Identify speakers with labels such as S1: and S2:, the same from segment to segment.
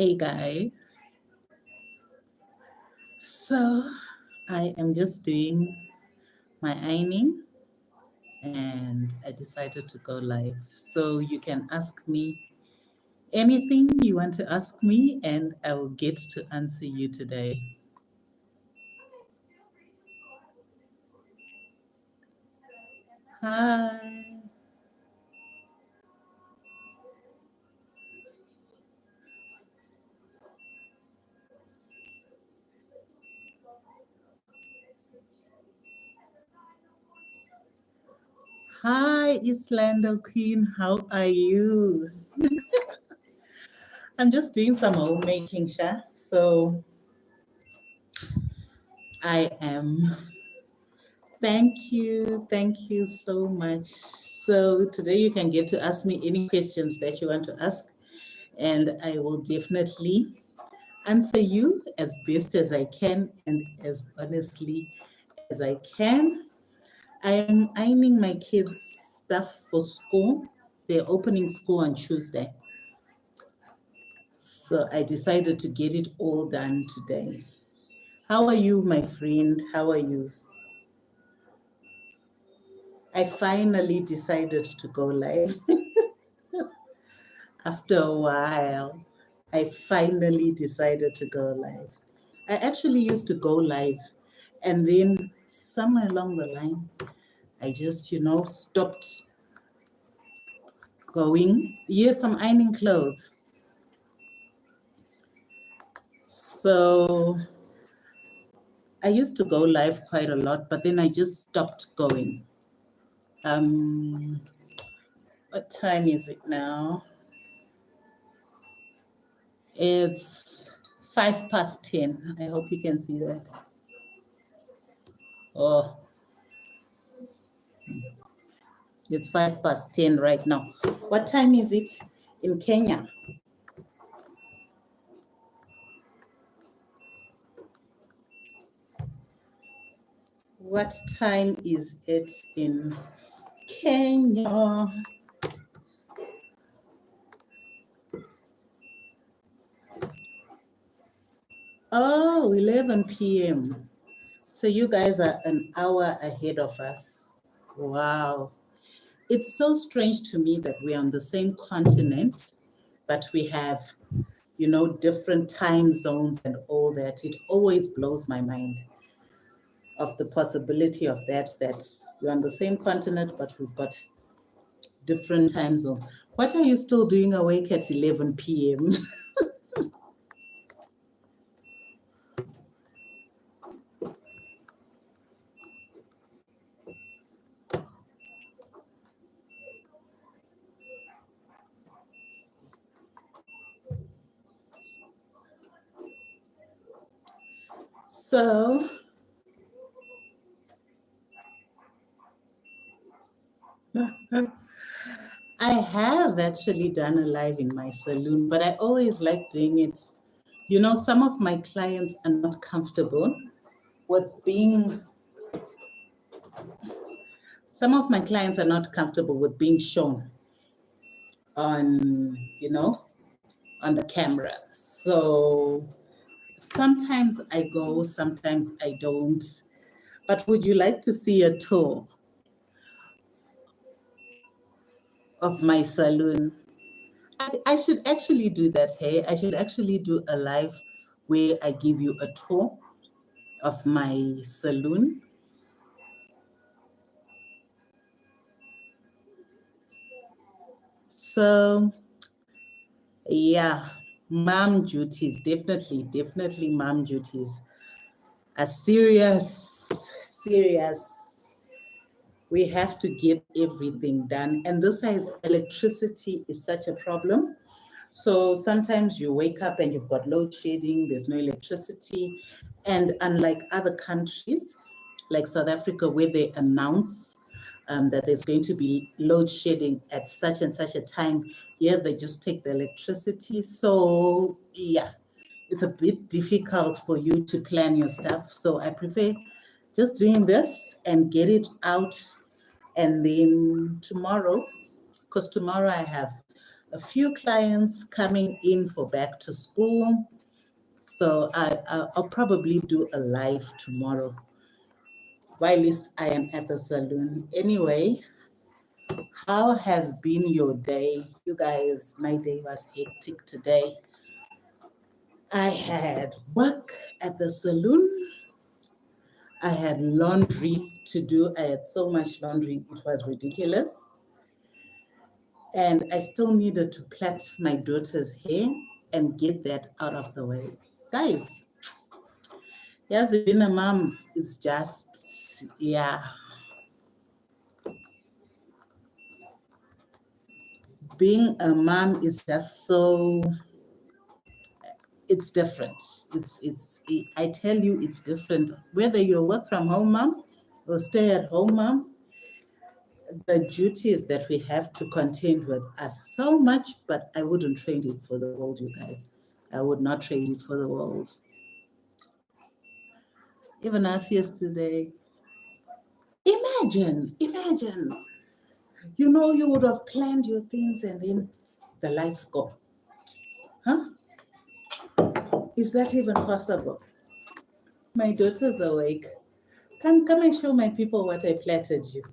S1: Hey guys, so I am just doing my ironing and I decided to go live. So you can ask me anything you want to ask me, and I will get to answer you today. Hi. Hi, Islando Queen. How are you? I'm just doing some homemaking, Sha. So I am. Thank you so much. So today you can get to ask me any questions that you want to ask, and I will definitely answer you as best as I can and as honestly as I can. I am ironing my kids' stuff for school. They're opening school on Tuesday. So I decided to get it all done today. How are you, my friend? How are you? I finally decided to go live after a while. I finally decided to go live. I actually used to go live, and then somewhere along the line, I just, stopped going. Yes, I'm ironing clothes. So I used to go live quite a lot, but then I just stopped going. Um, what time is it now? It's 10:05. I hope you can see that. Oh, it's 10:05 right now. What time is it in Kenya? What time is it in Kenya? Oh, 11 p.m. So you guys are an hour ahead of us. Wow. It's so strange to me that we're on the same continent, but we have, different time zones and all that. It always blows my mind of the possibility of that we're on the same continent, but we've got different time zones. What are you still doing awake at 11 p.m.? So I have actually done a live in my salon, but I always like doing it. Some of my clients are not comfortable with being, some of my clients are not comfortable with being shown on, on the camera. So sometimes I go, sometimes I don't. But would you like to see a tour of my salon? I should actually do that, hey? I should actually do a live where I give you a tour of my salon. So, yeah, mom duties, definitely mom duties are serious. We have to get everything done. And this electricity is such a problem. So sometimes you wake up and you've got load shedding, there's no electricity. And unlike other countries, like South Africa, where they announce that there's going to be load shedding at such and such a time, yeah, they just take the electricity. So, yeah, it's a bit difficult for you to plan your stuff. So I prefer just doing this and get it out. And then tomorrow, because tomorrow I have a few clients coming in for back to school. So I'll probably do a live tomorrow while I am at the salon. Anyway, how has been your day? You guys, my day was hectic today. I had work at the saloon. I had laundry to do. I had so much laundry, it was ridiculous. And I still needed to plait my daughter's hair and get that out of the way. Guys, yes, being a mom is just, yeah. Being a mom is just so, it's different. I tell you, it's different. Whether you're work from home mom or stay at home mom, the duties that we have to contend with are so much, but I wouldn't trade it for the world, you guys. I would not trade it for the world. Even us yesterday, imagine, you would have planned your things and then the lights go. Huh? Is that even possible? My daughter's awake. Come and show my people what I plaited you.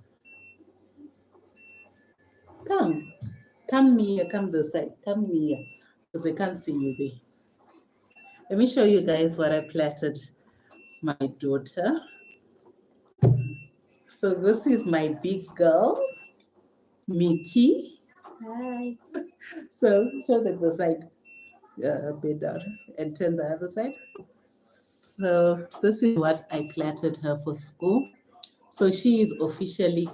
S1: Come near, come this side, come near, because I can't see you there. Let me show you guys what I plaited my daughter. So this is my big girl, Mickey. Hi. So show them the side, a bit down, and turn the other side. So this is what I plaited her for school. So she is officially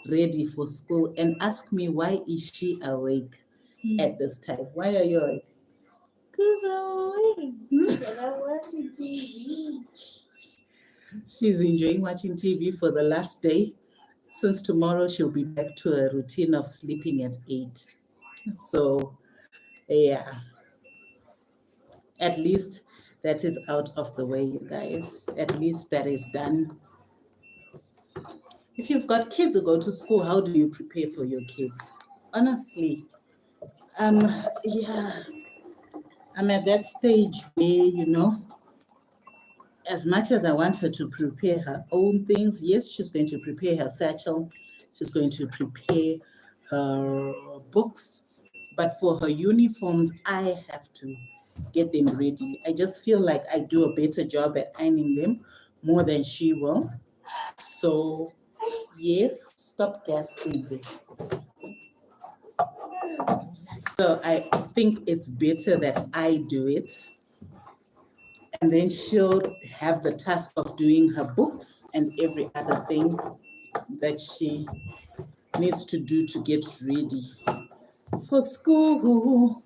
S1: ready for school. And ask me, why is she awake at this time? Why are you awake? Because I'm awake. And I'm watching TV. She's enjoying watching TV for the last day. Since tomorrow she'll be back to a routine of sleeping at 8. So yeah, at least that is out of the way, you guys. At least that is done. If you've got kids who go to school, how do you prepare for your kids? Honestly, yeah, I'm at that stage where, as much as I want her to prepare her own things, yes, she's going to prepare her satchel, she's going to prepare her books, but for her uniforms, I have to get them ready. I just feel like I do a better job at ironing them more than she will. So, yes, stop gasping there. So I think it's better that I do it. And then she'll have the task of doing her books and every other thing that she needs to do to get ready for school.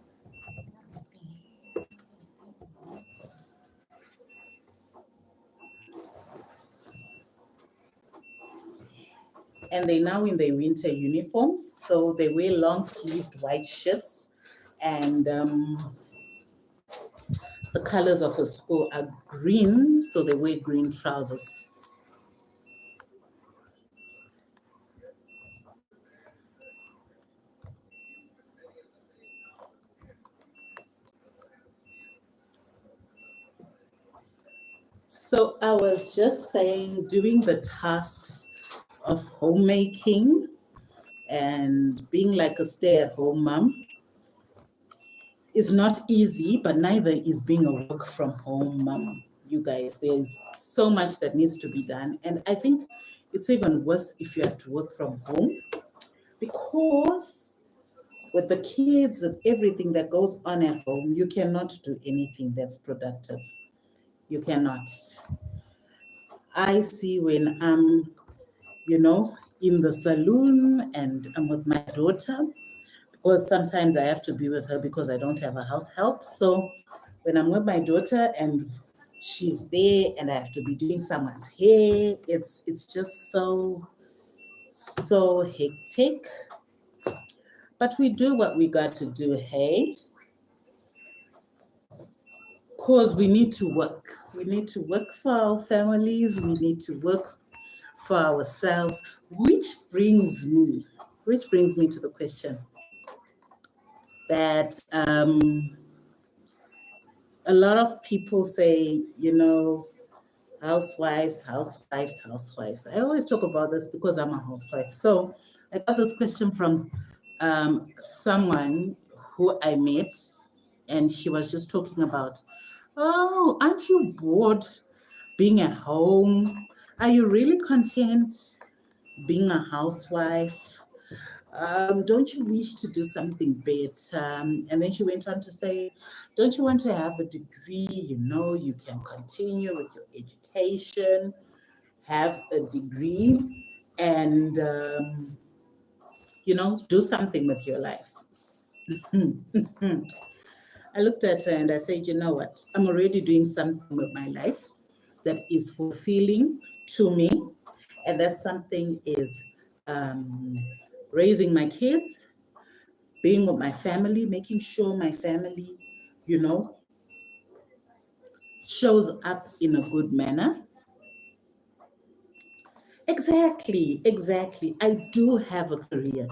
S1: And they're now in their winter uniforms, so they wear long-sleeved white shirts, and the colors of her school are green, so they wear green trousers. So I was just saying, doing the tasks of homemaking and being like a stay-at-home mom is not easy, but neither is being a work from home mom. You guys, there's so much that needs to be done. And I think it's even worse if you have to work from home, because with the kids, with everything that goes on at home, you cannot do anything that's productive. You cannot. I see when I'm, in the saloon and I'm with my daughter, because sometimes I have to be with her because I don't have a house help. So when I'm with my daughter and she's there and I have to be doing someone's hair, it's just so hectic. But we do what we got to do, hey? Because we need to work. We need to work for our families. We need to work for ourselves, which brings me to the question that a lot of people say, housewives, housewives, housewives. I always talk about this because I'm a housewife. So I got this question from someone who I met, and she was just talking about, oh, aren't you bored being at home? Are you really content being a housewife? Don't you wish to do something better? And then she went on to say, don't you want to have a degree? You can continue with your education, have a degree, and, do something with your life. I looked at her and I said, you know what? I'm already doing something with my life that is fulfilling to me. And that something is um, raising my kids, being with my family, making sure my family, you know, shows up in a good manner. Exactly. I do have a career,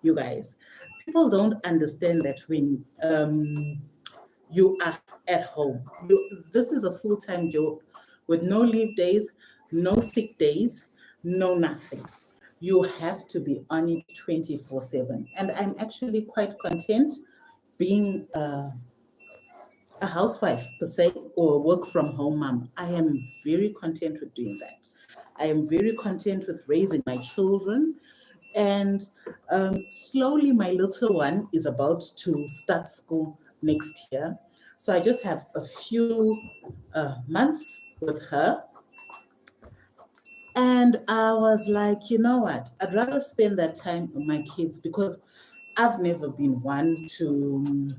S1: you guys. People don't understand that when you are at home, this is a full-time job with no leave days, no sick days, no nothing. You have to be on it 24/7. And I'm actually quite content being a housewife per se, or a work from home mom. I am very content with doing that. I am very content with raising my children. And slowly, my little one is about to start school next year. So I just have a few months with her. And I was like, you know what? I'd rather spend that time with my kids, because I've never been one to,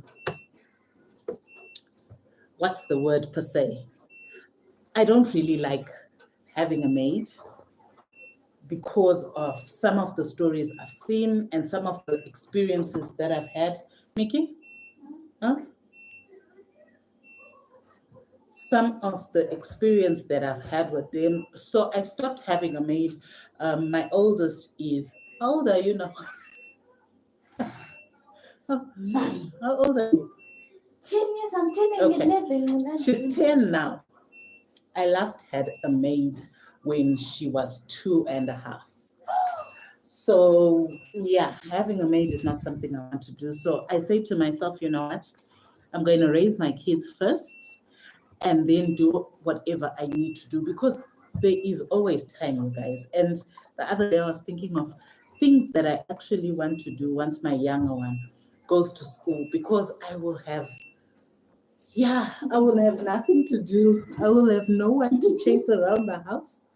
S1: what's the word per se? I don't really like having a maid because of some of the stories I've seen and some of the experiences that I've had. Mickey? Huh? Some of the experience that I've had with them. So I stopped having a maid. My oldest is, how old are you now? How old are you?
S2: 10 years, I'm 10 and
S1: Okay.
S2: 11.
S1: She's 10 now. I last had a maid when she was 2.5. So, yeah, having a maid is not something I want to do. So I say to myself, you know what? I'm going to raise my kids first and then do whatever I need to do, because there is always time, you guys. And the other day I was thinking of things that I actually want to do once my younger one goes to school, because I will have nothing to do. I will have no one to chase around the house.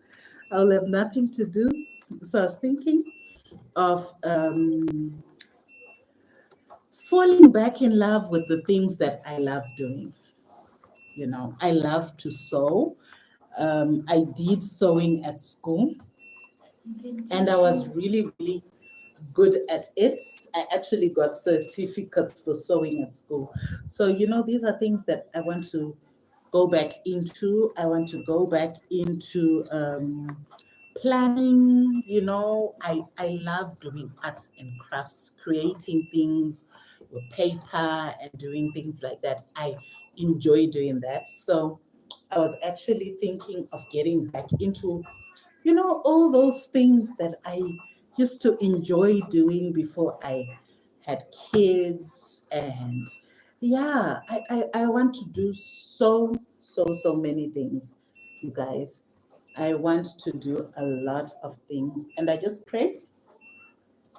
S1: I will have nothing to do. So I was thinking of falling back in love with the things that I love doing. I love to sew. I did sewing at school, and I was really, really good at it. I actually got certificates for sewing at school. So, these are things that I want to go back into. I want to go back into planning. I love doing arts and crafts, creating things with paper and doing things like that. I enjoy doing that. So I was actually thinking of getting back into, all those things that I used to enjoy doing before I had kids. And yeah, I want to do so many things, you guys. I want to do a lot of things, and I just pray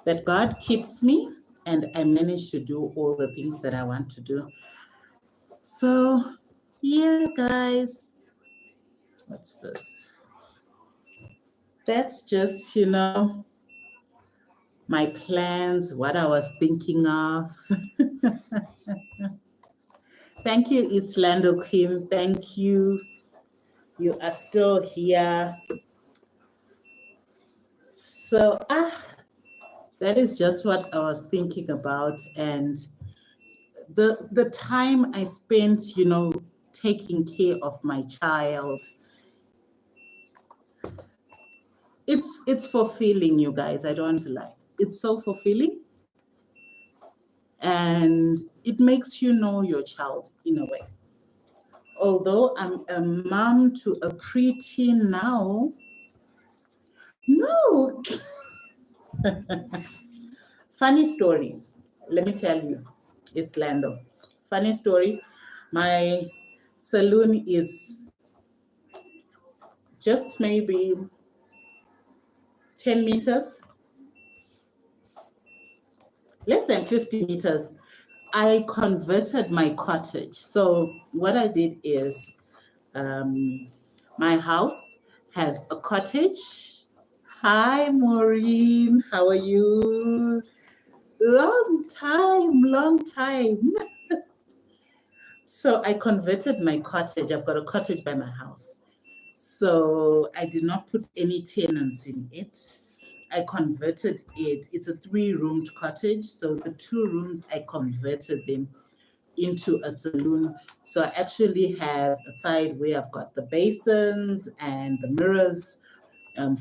S1: that God keeps me and I manage to do all the things that I want to do. So, yeah, guys, what's this? That's just, my plans, what I was thinking of. Thank you, Islando Kim. Thank you. You are still here. So, that is just what I was thinking about. And the time I spent, taking care of my child, it's fulfilling, you guys. I don't want to lie. It's so fulfilling. and it makes you know your child in a way. Although I'm a mom to a preteen now, no. Funny story. Let me tell you, it's Lando. Funny story. My saloon is just maybe 10 meters, less than 50 meters. I converted my cottage. So what I did is my house has a cottage. Hi, Maureen. How are you? Long time, long time. So I converted my cottage. I've got a cottage by my house. So I did not put any tenants in it. I converted it. It's a 3-roomed cottage. So the 2 rooms, I converted them into a saloon. So I actually have a side where I've got the basins and the mirrors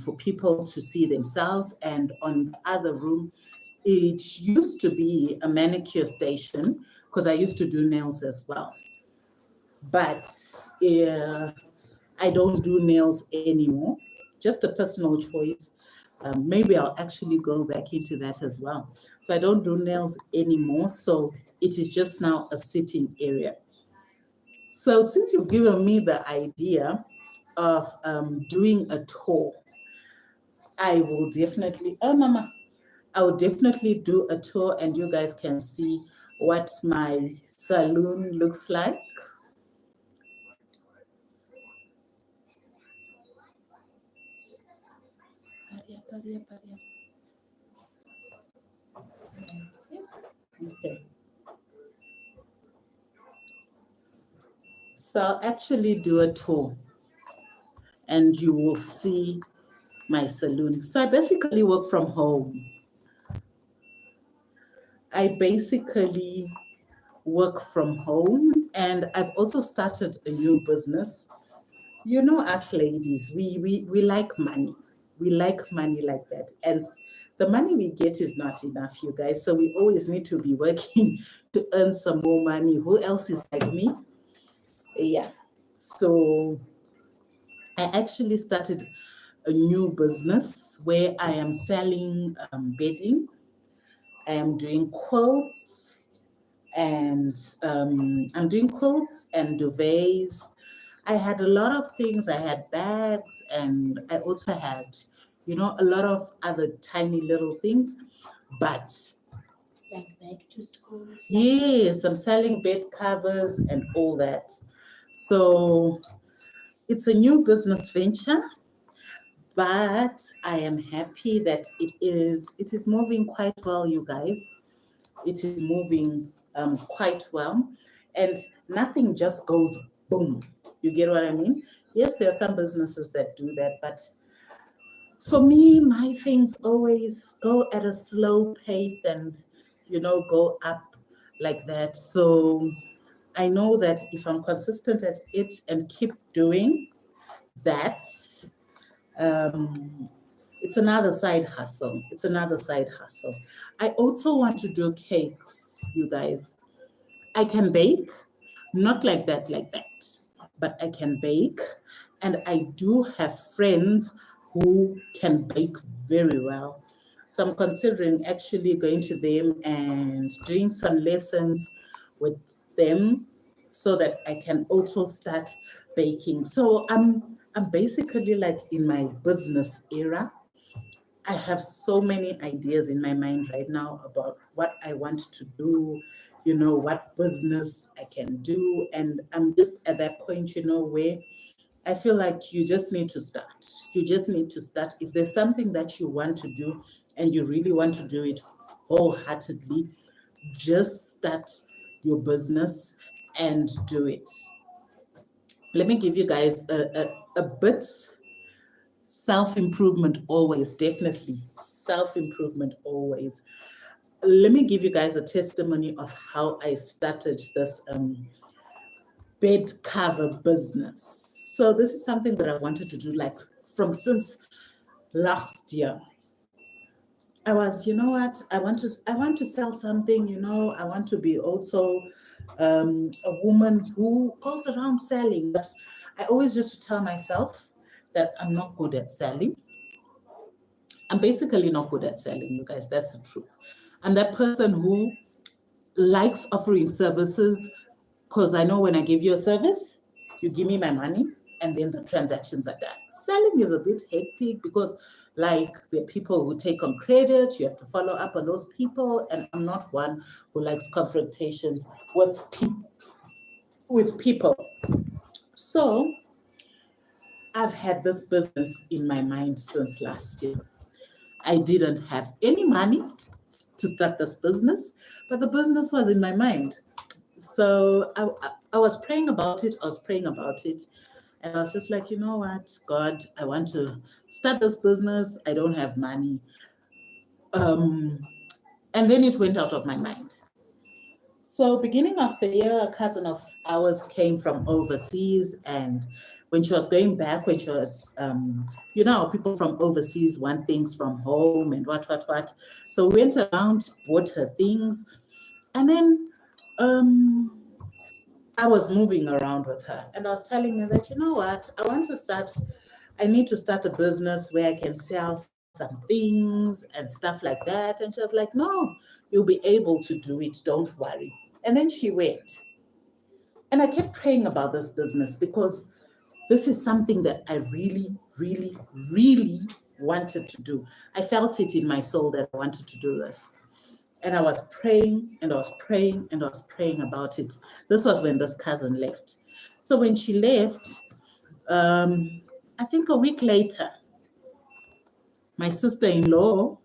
S1: for people to see themselves. And on the other room, it used to be a manicure station because I used to do nails as well. But I don't do nails anymore, just a personal choice. Maybe I'll actually go back into that as well. So I don't do nails anymore. So it is just now a sitting area. So since you've given me the idea of doing a tour, I will definitely, oh, Mama, I will definitely do a tour and you guys can see what my saloon looks like. Okay. So I'll actually do a tour and you will see my saloon. So I basically work from home. I basically work from home and I've also started a new business. You know, us ladies, we like money. We like money like that. And the money we get is not enough, you guys. So we always need to be working to earn some more money. Who else is like me? Yeah. So I actually started a new business where I am selling bedding. I am doing quilts and I'm doing quilts and duvets. I had a lot of things. I had bags and I also had, you know, a lot of other tiny little things. But
S2: Like back to school.
S1: yes, I'm selling bed covers and all that. So it's a new business venture, but I am happy that it is moving quite well, you guys. It is moving quite well, and nothing just goes boom. You get what I mean? Yes, there are some businesses that do that, but for me, my things always go at a slow pace and go up like that. So I know that if I'm consistent at it and keep doing that, um, it's another side hustle. It's another side hustle. I also want to do cakes, you guys. I can bake, not like that, but I can bake. And I do have friends who can bake very well. So I'm considering actually going to them and doing some lessons with them so that I can also start baking. So I'm basically like in my business era. I have so many ideas in my mind right now about what I want to do, what business I can do. And I'm just at that point, where I feel like you just need to start. You just need to start. If there's something that you want to do and you really want to do it wholeheartedly, just start your business and do it. Let me give you guys a bit. Self-improvement always, definitely. Self-improvement always. Let me give you guys a testimony of how I started this bed cover business. So this is something that I wanted to do like from since last year. I was, you know what? I want to sell something, you know, I want to be also a woman who goes around selling. But I always used to tell myself that I'm not good at selling. I'm basically not good at selling, you guys. That's the truth. I'm that person who likes offering services because I know when I give you a service, you give me my money and then the transactions are done. Selling is a bit hectic because, like, the people who take on credit, you have to follow up on those people, and I'm not one who likes confrontations with people. So I've had this business in my mind since last year. I didn't have any money to start this business, but the business was in my mind. So I was praying about it. I was praying about it. And I was just like, you know what, God, I want to start this business. I don't have money. Um, and then it went out of my mind. So, beginning of the year, a cousin of ours came from overseas, and when she was going back, when she was, you know, people from overseas want things from home and what. So, we went around, bought her things, and then um, I was moving around with her, and I was telling her that, you know what, I need to start a business where I can sell some things and stuff like that. And she was like, no, you'll be able to do it, don't worry. And then she went. And I kept praying about this business because this is something that I really wanted to do. I felt it in my soul that I wanted to do this. And I was praying and I was praying and I was praying about it. This was when this cousin left. So when she left, um, I think a week later, my sister in law,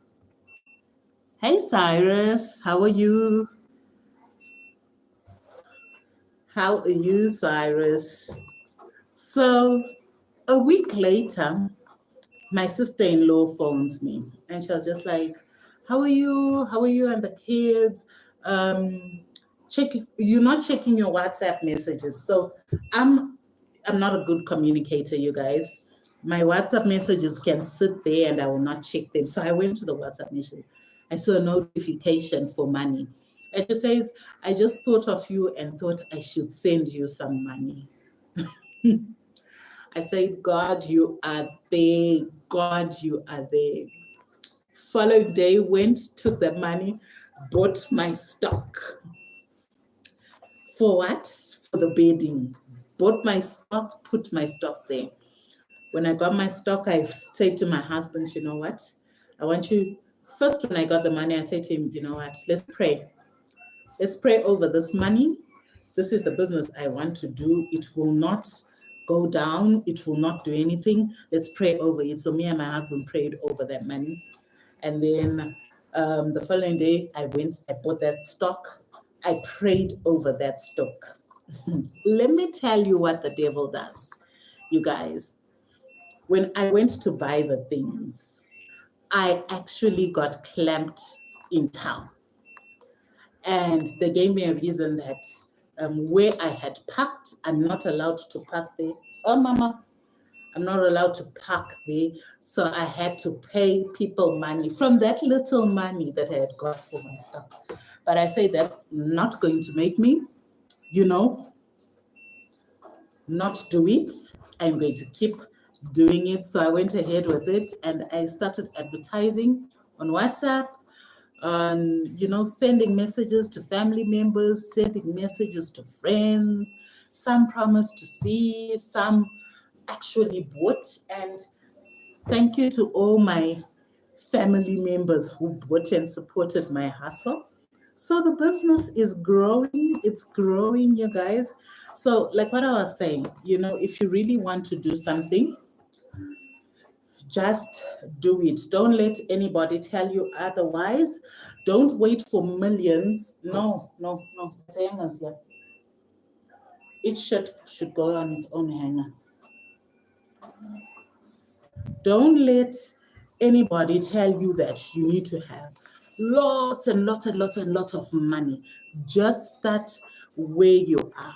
S1: hey Cyrus, how are you? How are you, Cyrus? So a week later, my sister in law phones me and she was just like, how are you? How are you and the kids? Check you're not checking your WhatsApp messages. So I'm I'm not a good communicator, you guys. My WhatsApp messages can sit there and I will not check them. So I went to the WhatsApp message. I saw a notification for money. It just says, I just thought of you and thought I should send you some money. I said, God, you are there. God, you are there. Following day, went, took the money, bought my stock. For what? For the bedding. Bought my stock, put my stock there. When I got my stock, I said to my husband, you know what? I want you, first, when I got the money, I said to him, you know what? Let's pray. Let's pray over this money. This is the business I want to do. It will not go down. It will not do anything. Let's pray over it. So me and my husband prayed over that money. And then the following day, I went, I bought that stock. I prayed over that stock. Let me tell you what the devil does, you guys. When I went to buy the things, I actually got clamped in town. And they gave me a reason that where I had parked, I'm not allowed to park there. Oh, mama, I'm not allowed to park there. So I had to pay people money from that little money that I had got for my stuff. But I say that's not going to make me, you know, not do it. I'm going to keep doing it. So I went ahead with it and I started advertising on WhatsApp, on, you know, sending messages to family members, sending messages to friends. Some promised to see, some actually bought. And thank you to all my family members who bought and supported my hustle. So the business is growing, it's growing, you guys. So, like what I was saying, you know, if you really want to do something, just do it. Don't let anybody tell you otherwise. Don't wait for millions. No. The hangers here. Each shirt should go on its own hanger. Don't let anybody tell you that you need to have lots of money. Just start where you are.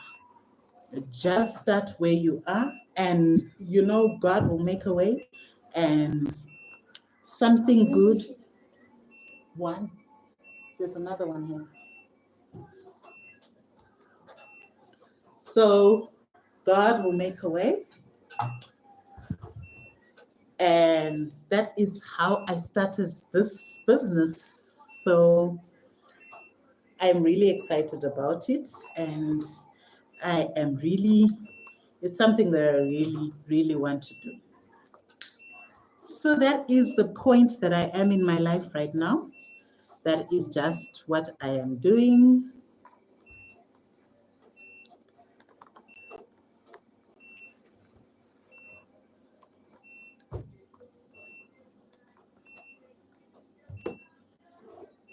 S1: Just start where you are, and you know God will make a way, and something good. One. There's another one here. So God will make a way. And that is how I started this business. So I'm really excited about it. And I am really, it's something that I really, really want to do. So that is the point that I am in my life right now. That is just what I am doing.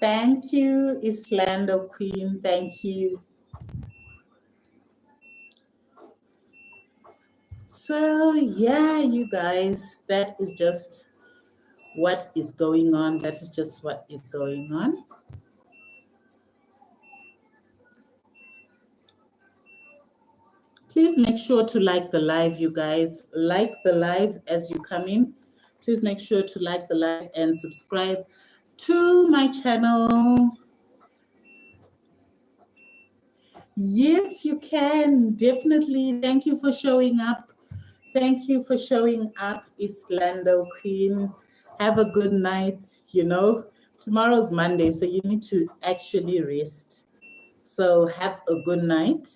S1: Thank you, Islando Queen. Thank you. So, yeah, you guys, that is just what is going on. That is just what is going on. Please make sure to like the live, you guys. Like the live as you come in. Please make sure to like the live and subscribe to my channel. Yes, you can. Definitely. Thank you for showing up. Thank you for showing up, Islando Queen. Have a good night. Tomorrow's Monday, so you need to actually rest. So have a good night.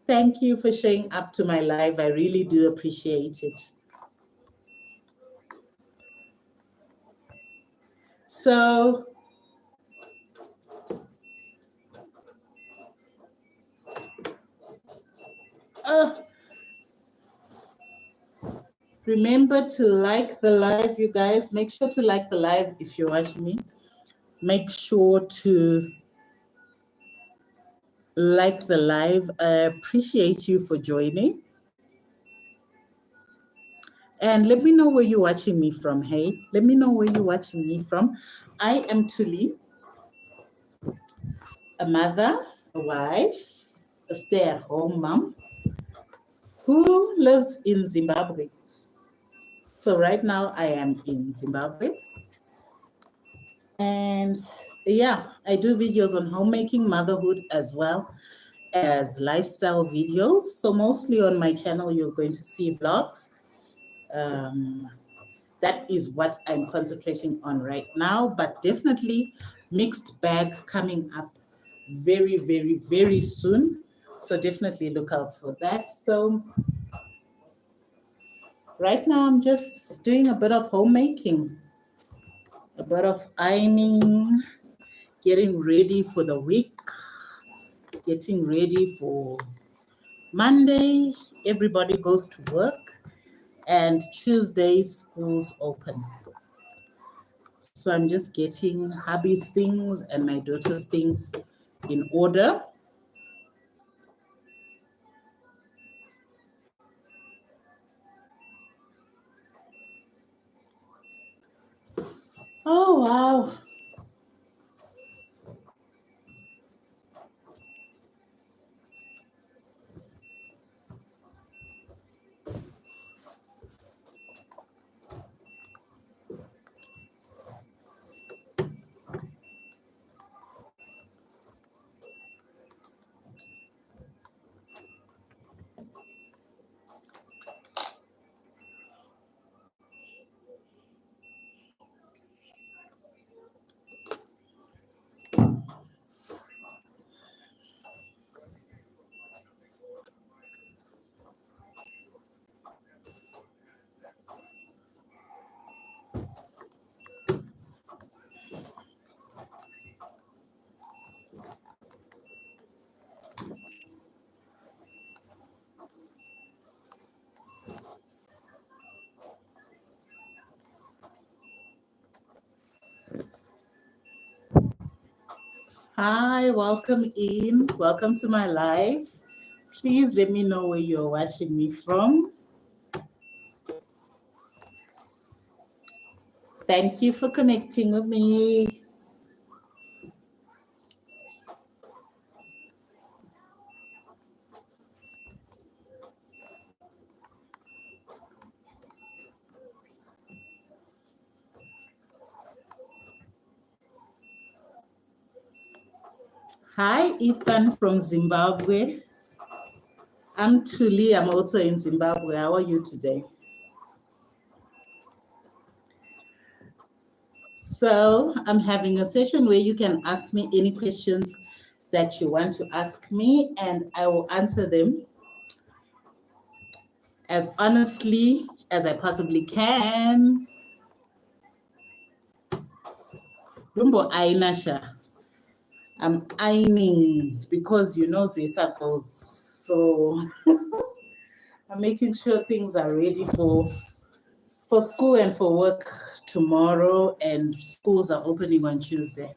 S1: Thank you for showing up to my live. I really do appreciate it. So, remember to like the live, you guys. Make sure to like the live if you're watching me. Make sure to like the live. I appreciate you for joining. And let me know where you're watching me from. Hey, let me know where you're watching me from. I am Thuli, a mother, a wife, a stay-at-home mom who lives in Zimbabwe. So right now I am in Zimbabwe. And yeah, I do videos on homemaking, motherhood, as well as lifestyle videos. So mostly on my channel, you're going to see vlogs. That is what I'm concentrating on right now, but definitely mixed bag coming up very, very, very soon. So definitely look out for that. So right now I'm just doing a bit of homemaking, a bit of ironing, getting ready for the week, getting ready for Monday. Everybody goes to work, and Tuesday schools open. So I'm just getting hubby's things and my daughter's things in order. Oh, wow. Hi, welcome in. Welcome to my live. Please let me know where you're watching me from. Thank you for connecting with me. Hi, Ethan from Zimbabwe. I'm Thuli. I'm also in Zimbabwe. How are you today? So I'm having a session where you can ask me any questions that you want to ask me, and I will answer them as honestly as I possibly can. Rumbo Ainasha. I'm ironing because you know Zesa goes. So I'm making sure things are ready for school and for work tomorrow, and schools are opening on Tuesday.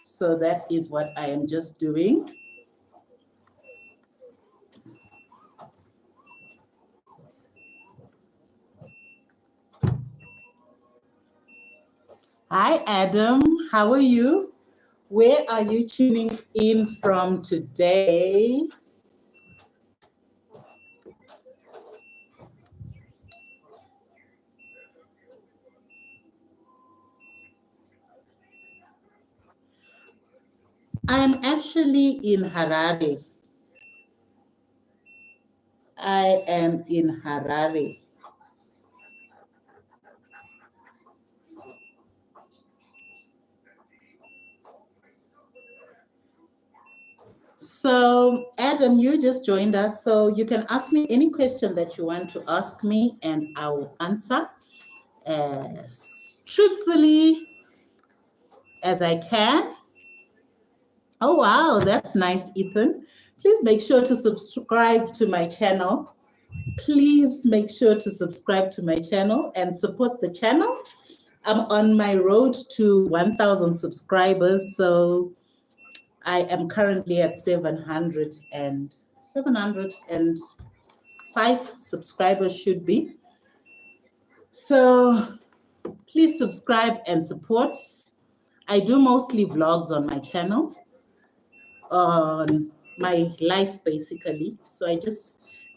S1: So that is what I am just doing. Hi, Adam. How are you? Where are you tuning in from today? I'm actually in Harare. I am in Harare. So, Adam, you just joined us, so you can ask me any question that you want to ask me, and I will answer as truthfully as I can. Oh, wow, that's nice, Ethan. Please make sure to subscribe to my channel. Please make sure to subscribe to my channel and support the channel. I'm on my road to 1,000 subscribers, so I am currently at 705 subscribers should be. So please subscribe and support. I do mostly vlogs on my channel, on my life basically. So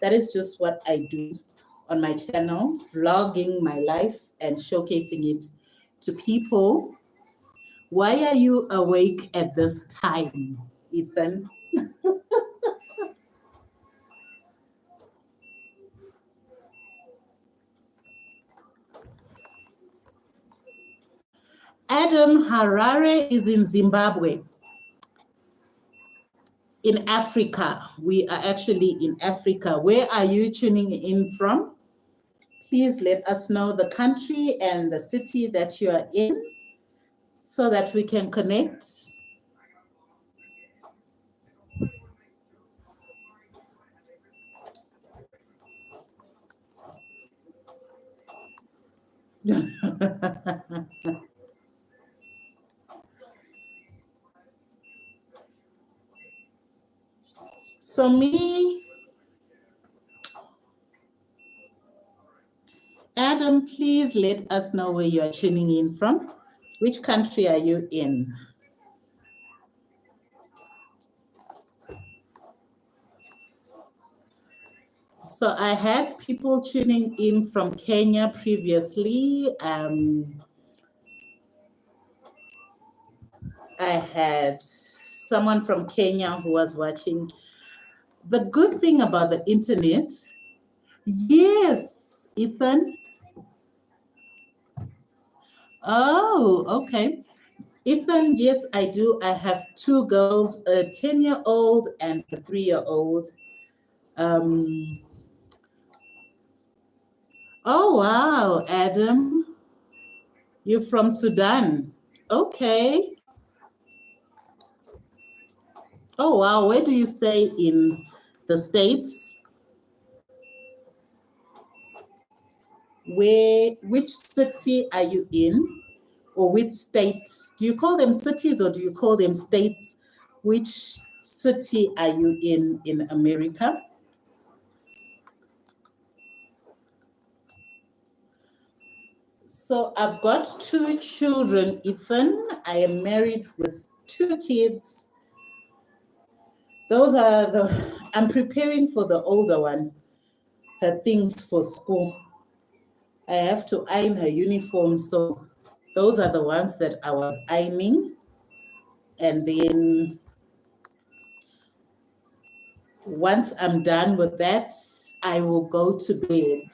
S1: that is just what I do on my channel, vlogging my life and showcasing it to people. Why are you awake at this time, Ethan? Adam, Harare is in Zimbabwe, in Africa. We are actually in Africa. Where are you tuning in from? Please let us know the country and the city that you are in so that we can connect. So me, Adam, please let us know where you are tuning in from. Which country are you in? So I had people tuning in from Kenya previously. I had someone from Kenya who was watching. The good thing about the internet, yes, Ethan. Oh, okay. Ethan, yes, I do. I have two girls, a 10-year-old and a 3-year-old. Oh, wow, Adam, you're from Sudan. Okay. Oh, wow, where do you stay in the States? Which city are you in? Or which state? Do you call them cities or do you call them states? Which city are you in America? So I've got 2 children, Ethan. I am married with 2 kids. I'm preparing for the older one, her things for school. I have to iron her uniform. So those are the ones that I was ironing. And then once I'm done with that, I will go to bed.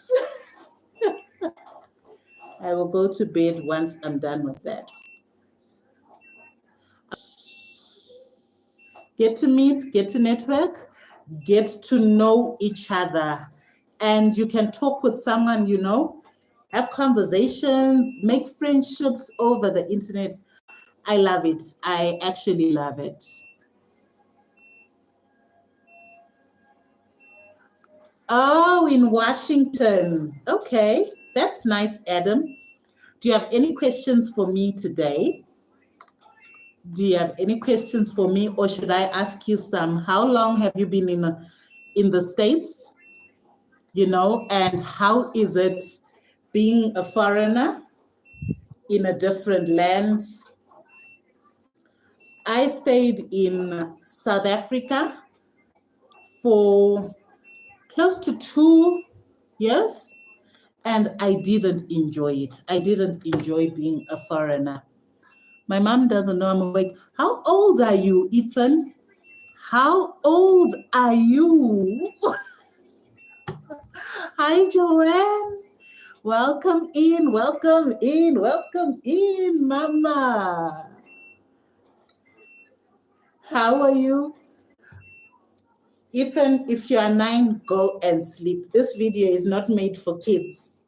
S1: I will go to bed once I'm done with that. Get to meet, get to network, get to know each other. And you can talk with someone, you know, have conversations, make friendships over the internet. I love it. I actually love it. Oh, in Washington. Okay, that's nice, Adam. Do you have any questions for me today? Do you have any questions for me, or should I ask you some? How long have you been in the States? You know, and how is it being a foreigner in a different land? I stayed in South Africa for close to 2 years, and I didn't enjoy it. I didn't enjoy being a foreigner. My mom doesn't know I'm awake. How old are you, Ethan? How old are you? Hi, Joanne. Welcome in, welcome in, welcome in, Mama. How are you? Ethan, if you are 9, go and sleep. This video is not made for kids.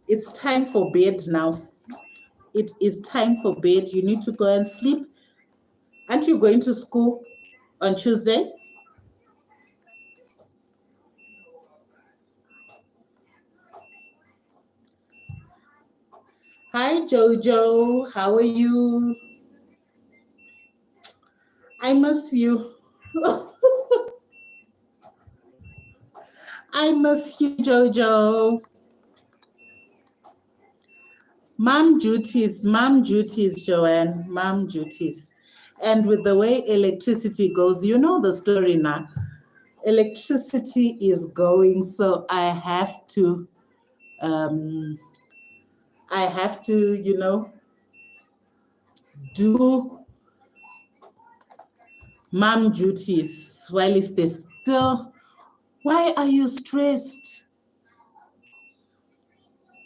S1: It's time for bed now. It is time for bed. You need to go and sleep. Aren't you going to school on Tuesday? Hi, Jojo. How are you? I miss you. I miss you, Jojo. Mom duties, Joanne, mom duties. And with the way electricity goes, you know the story now. Electricity is going, so um, you know, do mom duties while it's still. Why are you stressed?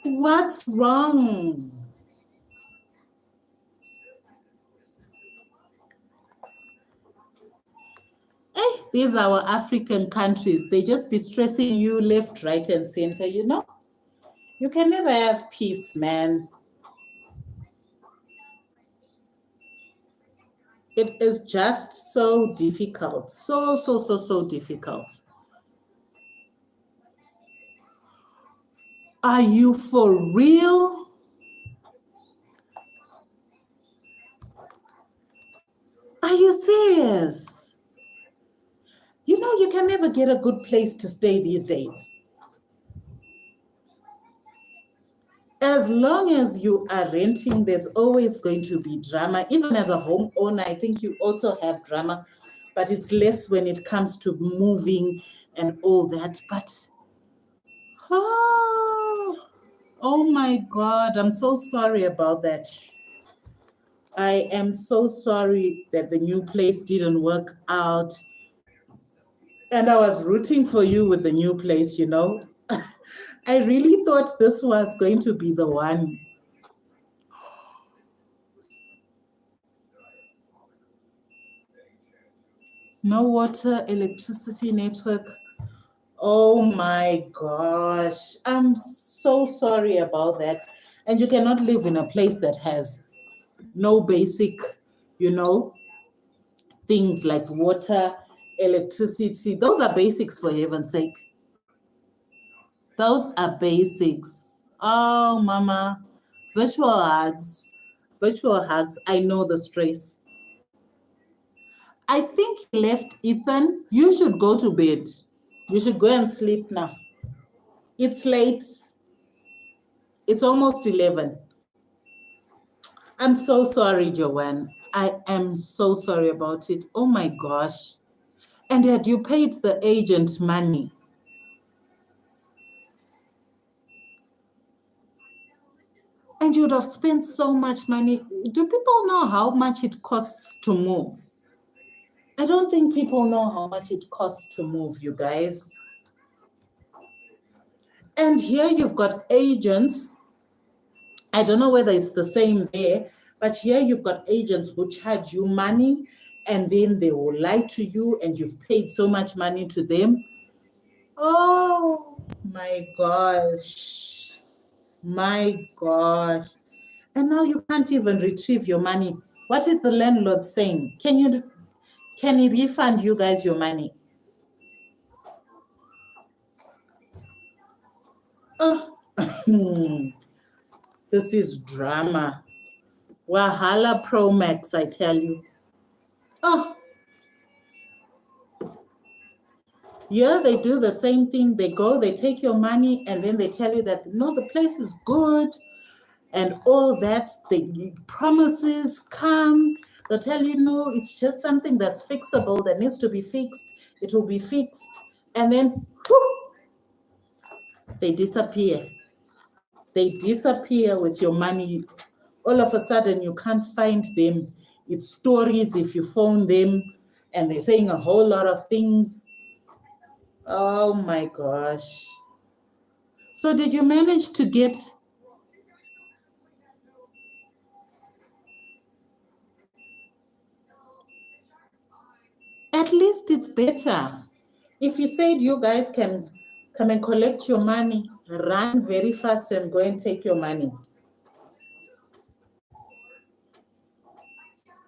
S1: What's wrong? These are our African countries. They just be stressing you left, right, and center, you know? You can never have peace, man. It is just so difficult. So difficult. Are you for real? Are you serious? You know, you can never get a good place to stay these days. As long as you are renting, there's always going to be drama. Even as a homeowner, I think you also have drama, but it's less when it comes to moving and all that. But, oh my God, I'm so sorry about that. I am so sorry that the new place didn't work out. And I was rooting for you with the new place, you know. I really thought this was going to be the one. No water, electricity network. Oh my gosh. I'm so sorry about that. And you cannot live in a place that has no basic, you know, things like water, electricity. Those are basics, for heaven's sake. Those are basics. Oh, Mama. Virtual hugs. Virtual hugs. I know the stress. I think he left, Ethan. You should go to bed. You should go and sleep now. It's late. It's almost 11. I'm so sorry, Joanne. I am so sorry about it. Oh my gosh. And had you paid the agent money? And you'd have spent so much money. Do people know how much it costs to move? I don't think people know how much it costs to move, you guys. And here you've got agents. I don't know whether it's the same there, but here you've got agents who charge you money and then they will lie to you and you've paid so much money to them. Oh my gosh. My gosh. And now you can't even retrieve your money. What is the landlord saying? Can he refund you guys your money? Oh, this is drama. Wahala Pro Max, I tell you. Oh, yeah, they do the same thing. They go, they take your money, and then they tell you that, no, the place is good and all that. The promises come. They'll tell you, no, it's just something that's fixable, that needs to be fixed. It will be fixed. And then, whoo, they disappear. They disappear with your money. All of a sudden, you can't find them. It's stories if you phone them, and they're saying a whole lot of things. Oh my gosh. So did you manage to get... At least it's better. If you said you guys can come and collect your money, run very fast and go and take your money.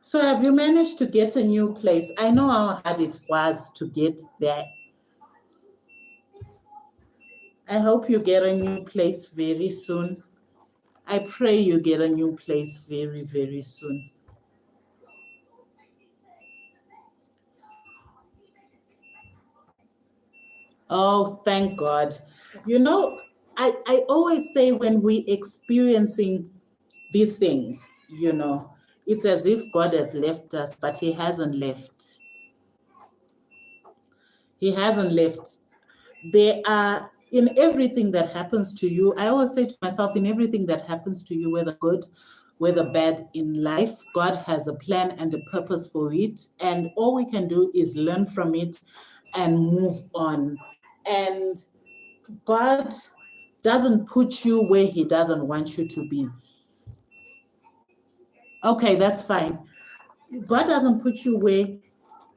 S1: So have you managed to get a new place? I know how hard it was to get there. I hope you get a new place very soon. I pray you get a new place very, very soon. Oh, thank God. You know, I always say when we experiencing these things, you know, it's as if God has left us, but he hasn't left. He hasn't left. There are, in everything that happens to you, I always say to myself, in everything that happens to you, whether good, whether bad in life, God has a plan and a purpose for it. And all we can do is learn from it and move on. And God doesn't put you where he doesn't want you to be. Okay, that's fine. God doesn't put you where,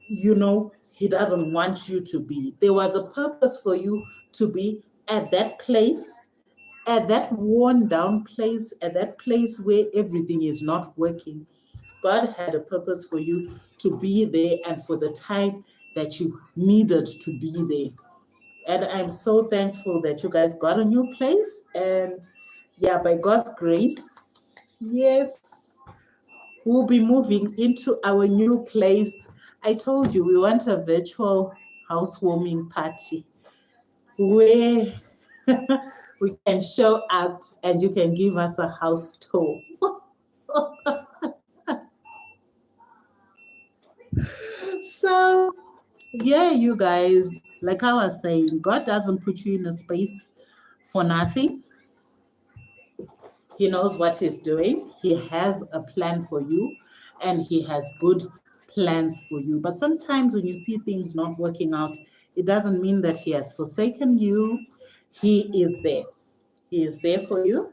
S1: you know, he doesn't want you to be. There was a purpose for you to be at that place, at that worn down place, at that place where everything is not working. God had a purpose for you to be there and for the time that you needed to be there. And I'm so thankful that you guys got a new place. And yeah, by God's grace, yes, we'll be moving into our new place. I told you we want a virtual housewarming party where we can show up and you can give us a house tour. So, yeah, you guys, like I was saying, God doesn't put you in a space for nothing. He knows what he's doing. He has a plan for you and he has good plans for you. But sometimes when you see things not working out, it doesn't mean that he has forsaken you. He is there. He is there for you.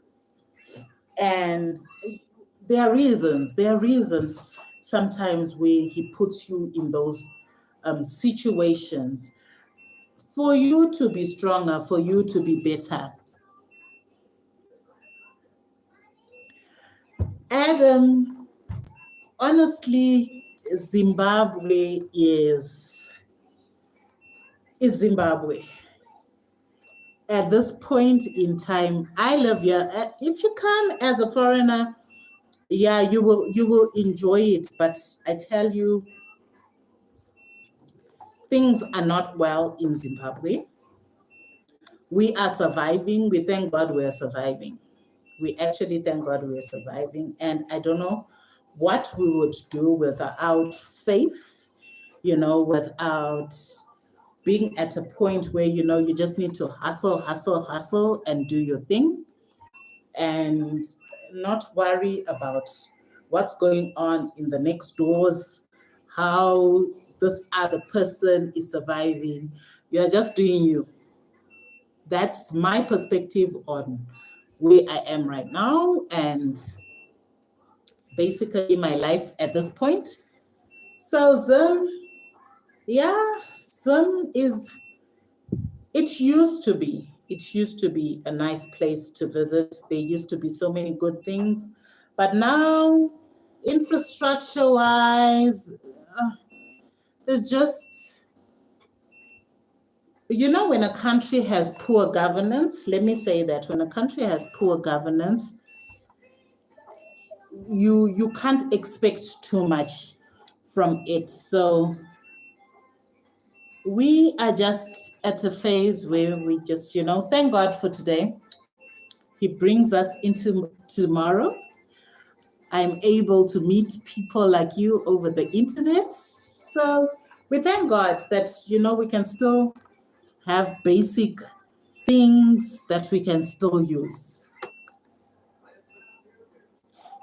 S1: And there are reasons. There are reasons sometimes where he puts you in those situations for you to be stronger, for you to be better. Adam, honestly, Zimbabwe is Zimbabwe. At this point in time, I love you. If you come as a foreigner, yeah, you will enjoy it. But I tell you, things are not well in Zimbabwe. We are surviving. We thank God we are surviving. We actually thank God we are surviving. And I don't know what we would do without faith, you know, without being at a point where, you know, you just need to hustle, hustle, hustle and do your thing. And not worry about what's going on in the next doors, how this other person is surviving. You're just doing you. That's my perspective on where I am right now and basically my life at this point. So Zim, yeah, Zim is, it used to be a nice place to visit. There used to be so many good things, but now infrastructure wise, there's just, you know, when a country has poor governance, let me say that when a country has poor governance, you can't expect too much from it. So we are just at a phase where we just, you know, thank God for today. He brings us into tomorrow. I'm able to meet people like you over the internet. So we thank God that, you know, we can still have basic things that we can still use.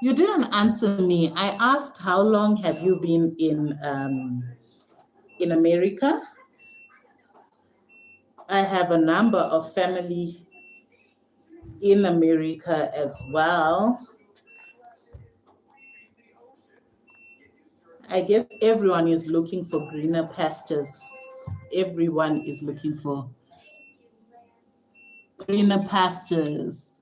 S1: You didn't answer me. I asked how long have you been in America? I have a number of family in America as well. I guess everyone is looking for greener pastures. Everyone is looking for greener pastures.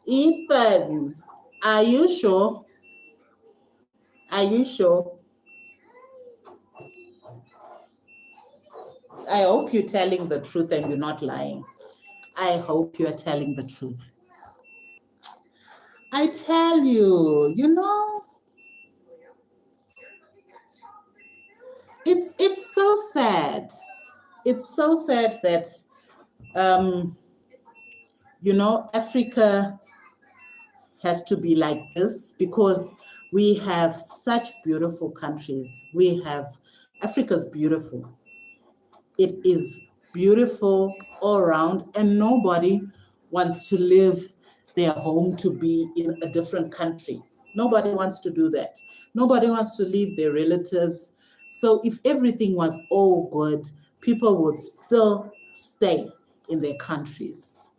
S1: Ethan, are you sure? Are you sure? I hope you're telling the truth and you're not lying. I hope you're telling the truth. I tell you, you know, it's so sad. It's so sad that you know, Africa has to be like this because we have such beautiful countries. We have, Africa's beautiful. It is beautiful all around, and nobody wants to live their home to be in a different country. Nobody wants to do that. Nobody wants to leave their relatives. So if everything was all good, people would still stay in their countries.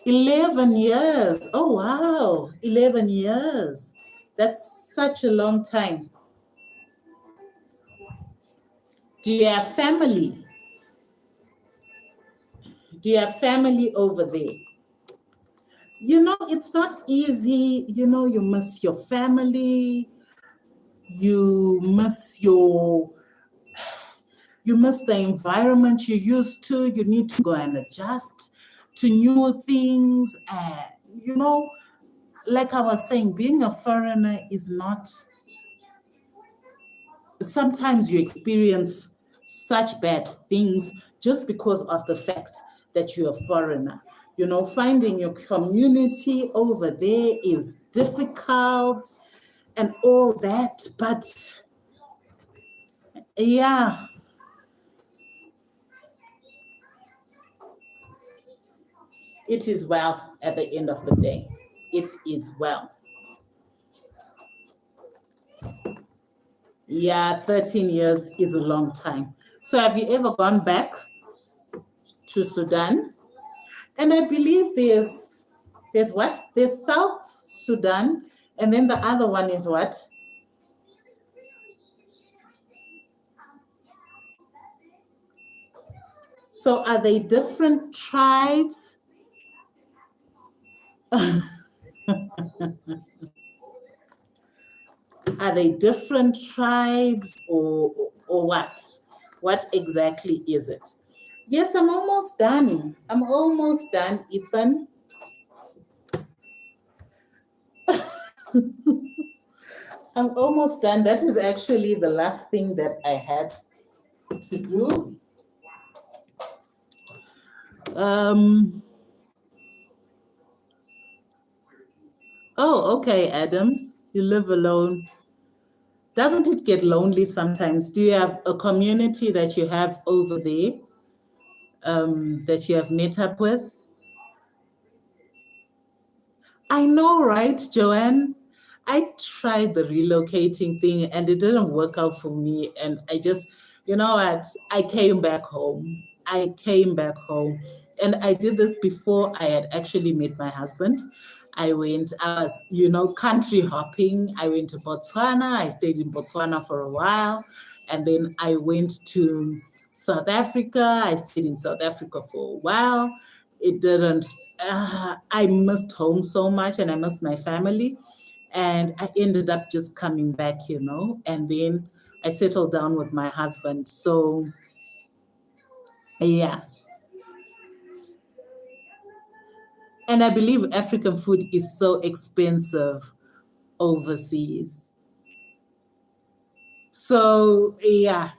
S1: 11 years. Oh, wow. 11 years. That's such a long time. Do you have family? Do you have family over there? You know, it's not easy. You know, you miss your family. You miss the environment you used to. You need to go and adjust to new things. You know, like I was saying, being a foreigner is not, sometimes you experience such bad things just because of the fact that you're a foreigner. You know, finding your community over there is difficult and all that, but yeah, it is well at the end of the day. It is well. Yeah, 13 years is a long time. So have you ever gone back to Sudan? And I believe there's what? There's South Sudan, and then the other one is what? So are they different tribes? Are they different tribes or what? What exactly is it? Yes, I'm almost done. I'm almost done, Ethan. I'm almost done. That is actually the last thing that I had to do. Oh, okay, Adam. You live alone. Doesn't it get lonely sometimes? Do you have a community that you have over there that you have met up with? I know, right, Joanne? I tried the relocating thing and it didn't work out for me. And I just, you know what? I came back home. I came back home. And I did this before I had actually met my husband. I was, country hopping. I went to Botswana. I stayed in Botswana for a while. And then I went to South Africa. I stayed in South Africa for a while. It didn't, I missed home so much and I missed my family. And I ended up just coming back, and then I settled down with my husband. So, yeah. And I believe African food is so expensive overseas. So, yeah.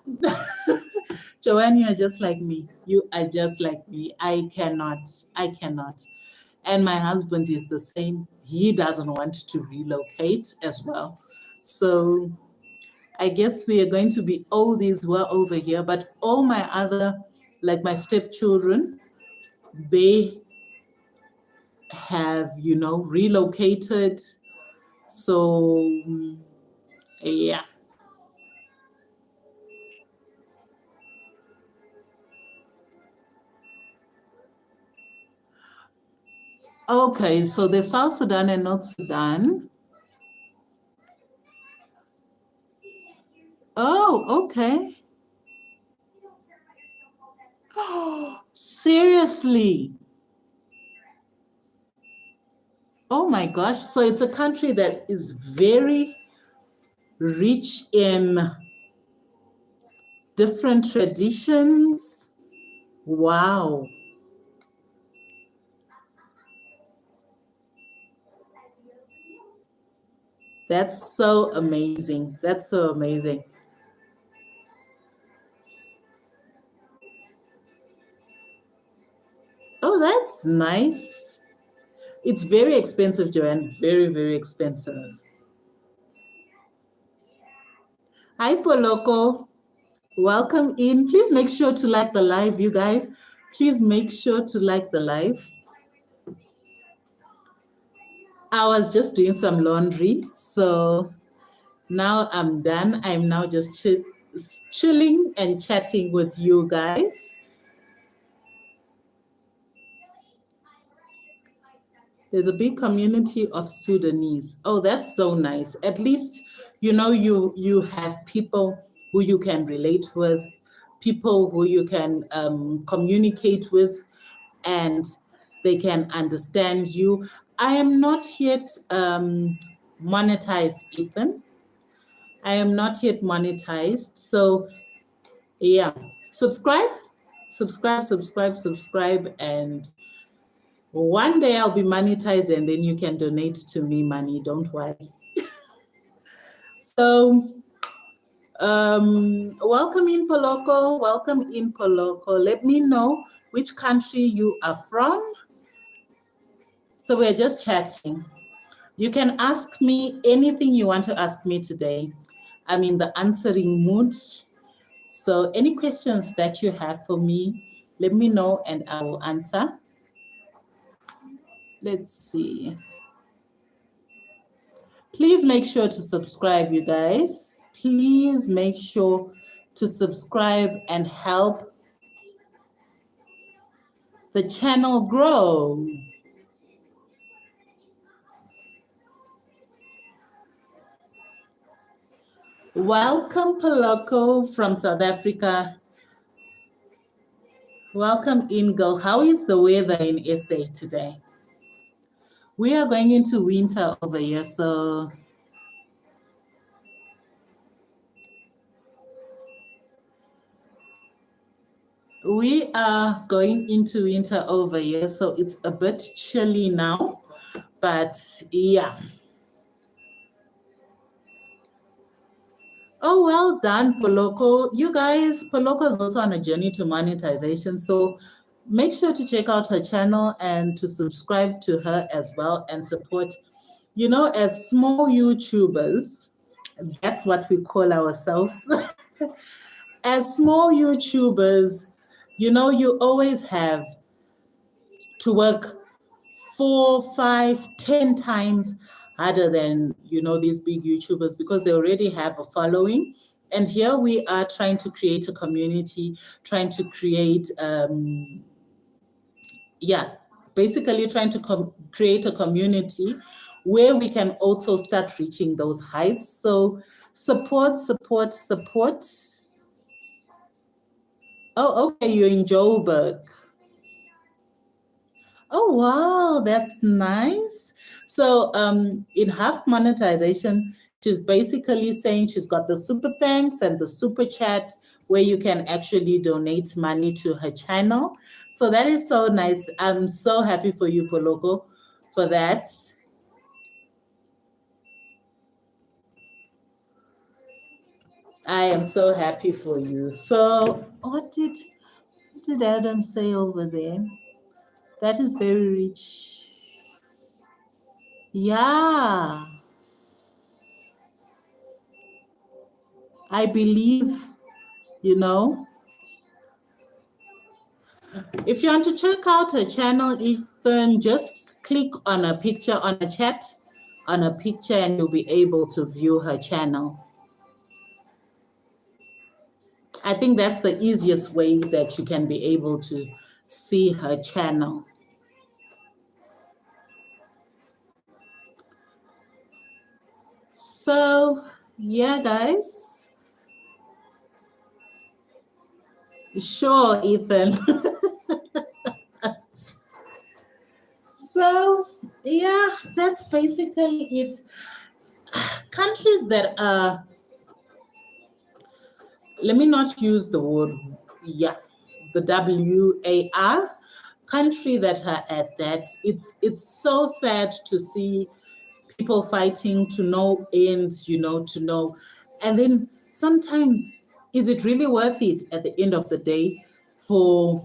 S1: Joanne, you are just like me. You are just like me. I cannot. And my husband is the same. He doesn't want to relocate as well. So I guess we are going to be oldies who are over here, but all my other, like my stepchildren, they have, relocated. So, yeah. Okay, so the South Sudan and North Sudan. Oh, okay. Oh, seriously? Oh my gosh. So it's a country that is very rich in different traditions. Wow. That's so amazing. That's so amazing. Oh, that's nice. It's very expensive, Joanne. Very, very expensive. Hi, Poloko. Welcome in. Please make sure to like the live, you guys. Please make sure to like the live. I was just doing some laundry, so now I'm done. I'm now just chilling and chatting with you guys. There's a big community of Sudanese. Oh, that's so nice. At least, you have people who you can relate with, people who you can communicate with, and they can understand you. I am not yet monetized, Ethan. I am not yet monetized. So, yeah, subscribe, subscribe, and one day I'll be monetized and then you can donate to me money. Don't worry. So, welcome in Poloko. Welcome in Poloko. Let me know which country you are from. So we're just chatting. You can ask me anything you want to ask me today. I'm in the answering mood. So any questions that you have for me, let me know and I will answer. Let's see. Please make sure to subscribe, you guys. Please make sure to subscribe and help the channel grow. Welcome, Poloko from South Africa. Welcome in, girl. How is the weather in SA today? We are going into winter over here, so we are going into winter over here, so it's a bit chilly now, but yeah. Oh, well done, Poloko. You guys, Poloko is also on a journey to monetization, so make sure to check out her channel and to subscribe to her as well and support. As small YouTubers, That's what we call ourselves. As small YouTubers, you always have to work 4, 5, 10 times harder than these big YouTubers because they already have a following. And here we are trying to create a community, trying to create basically trying to create a community where we can also start reaching those heights. So support, support, support. Oh, okay, you're in Joburg. Oh, wow, that's nice. So in half monetization, she's basically saying she's got the super thanks and the super chat where you can actually donate money to her channel. So that is so nice. I'm so happy for you, Poloko, for that. I am so happy for you. So what did Adam say over there? That is very rich. Yeah. I believe, if you want to check out her channel, Ethan, just click on a picture on a chat, on a picture, and you'll be able to view her channel. I think that's the easiest way that you can be able to see her channel. So, yeah, guys. Sure, Ethan. So, yeah, that's basically it. Countries that are, let me not use the word, the WAR, country that are at that. It's so sad to see people fighting to no end, to know. And then sometimes, is it really worth it at the end of the day for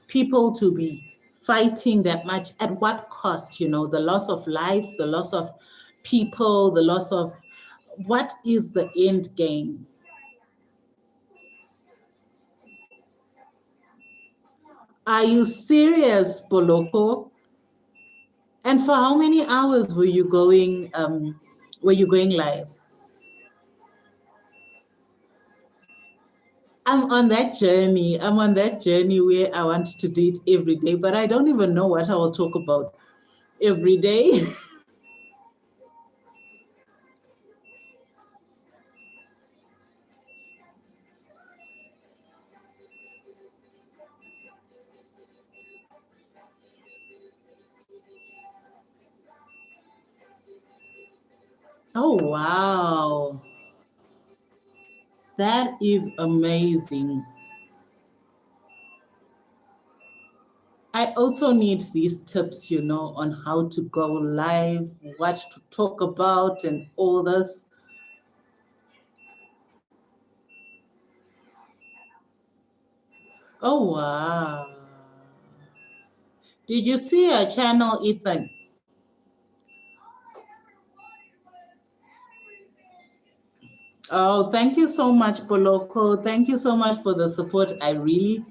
S1: people to be fighting that much? At what cost? The loss of life, the loss of people, the loss of, what is the end game? Are you serious, Poloko? And for how many hours were you going live? I'm on that journey. I'm on that journey where I want to do it every day, but I don't even know what I will talk about every day. Oh, wow. That is amazing. I also need these tips, on how to go live, what to talk about, and all this. Oh, wow. Did you see our channel, Ethan? Oh, thank you so much, Poloko. Thank you so much for the support. I really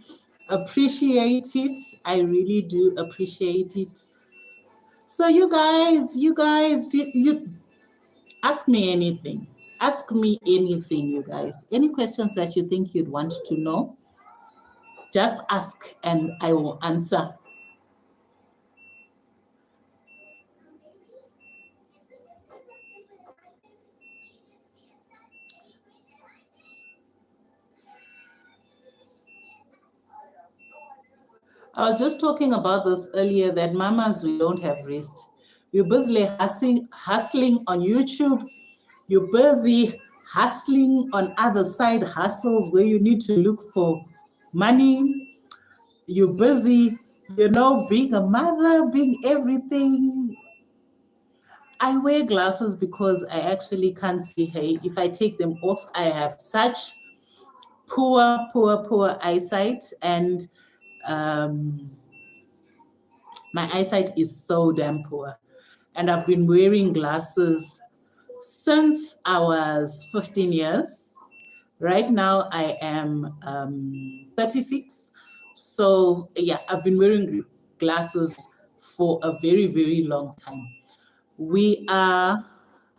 S1: appreciate it. I really do appreciate it. So you guys, you ask me anything. Ask me anything, you guys. Any questions that you think you'd want to know, just ask and I will answer. I was just talking about this earlier that mamas, we don't have rest. You're busy hustling on YouTube. You're busy hustling on other side hustles where you need to look for money. You're busy, being a mother, being everything. I wear glasses because I actually can't see. Hey, if I take them off, I have such poor eyesight, and my eyesight is so damn poor. And I've been wearing glasses since I was 15 years. Right now, I am 36. So, yeah, I've been wearing glasses for a very, very long time. We are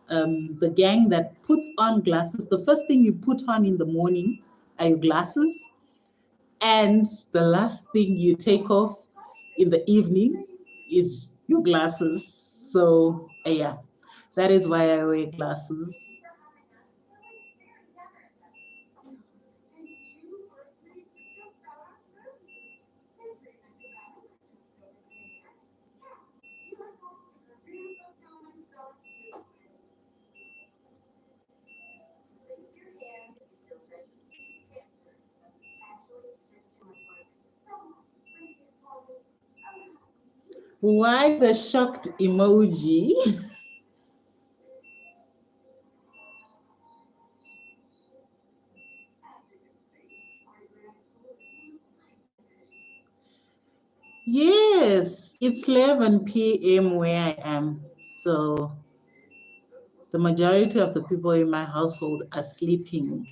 S1: the gang that puts on glasses. The first thing you put on in the morning are your glasses, and the last thing you take off in the evening is your glasses. So, yeah, that is why I wear glasses. Why the shocked emoji? Yes, it's 11 p.m. where I am. So the majority of the people in my household are sleeping.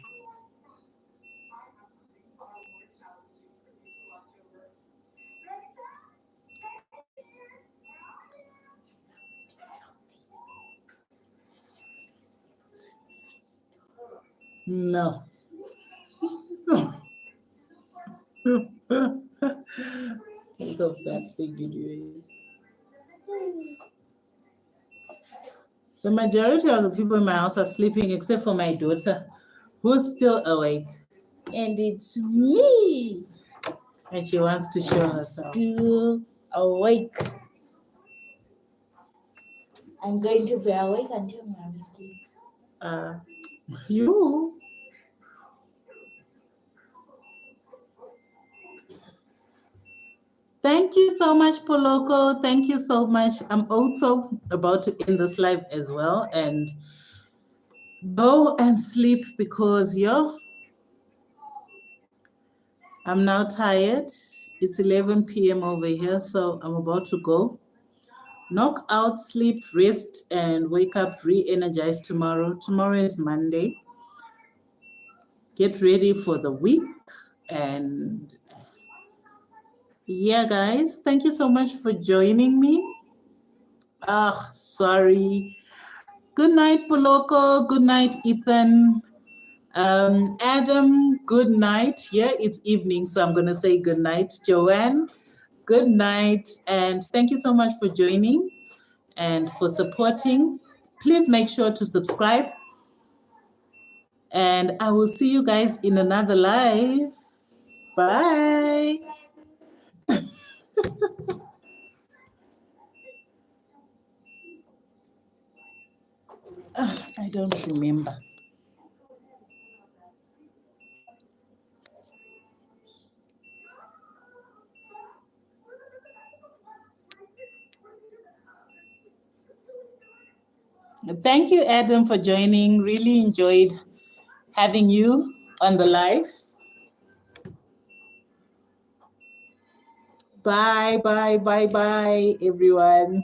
S1: No. Take off that thing in your ear. The majority of the people in my house are sleeping except for my daughter, who's still awake.
S2: And it's me.
S1: And she wants to show herself.
S2: Still awake. I'm going to be awake until mommy sleeps.
S1: You. Thank you so much, Poloko. Thank you so much. I'm also about to end this live as well and go and sleep because I'm now tired. It's 11 p.m. over here, so I'm about to go. Knock out, sleep, rest, and wake up re-energized tomorrow. Tomorrow is Monday. Get ready for the week. And yeah, guys, thank you so much for joining me. Sorry. Good night, Poloko. Good night, Ethan. Adam, good night. Yeah, it's evening, so I'm going to say good night. Joanne, good night. And thank you so much for joining and for supporting. Please make sure to subscribe. And I will see you guys in another live. Bye. I don't remember. Thank you, Adam, for joining. Really enjoyed having you on the live. Bye, bye, bye, bye, everyone.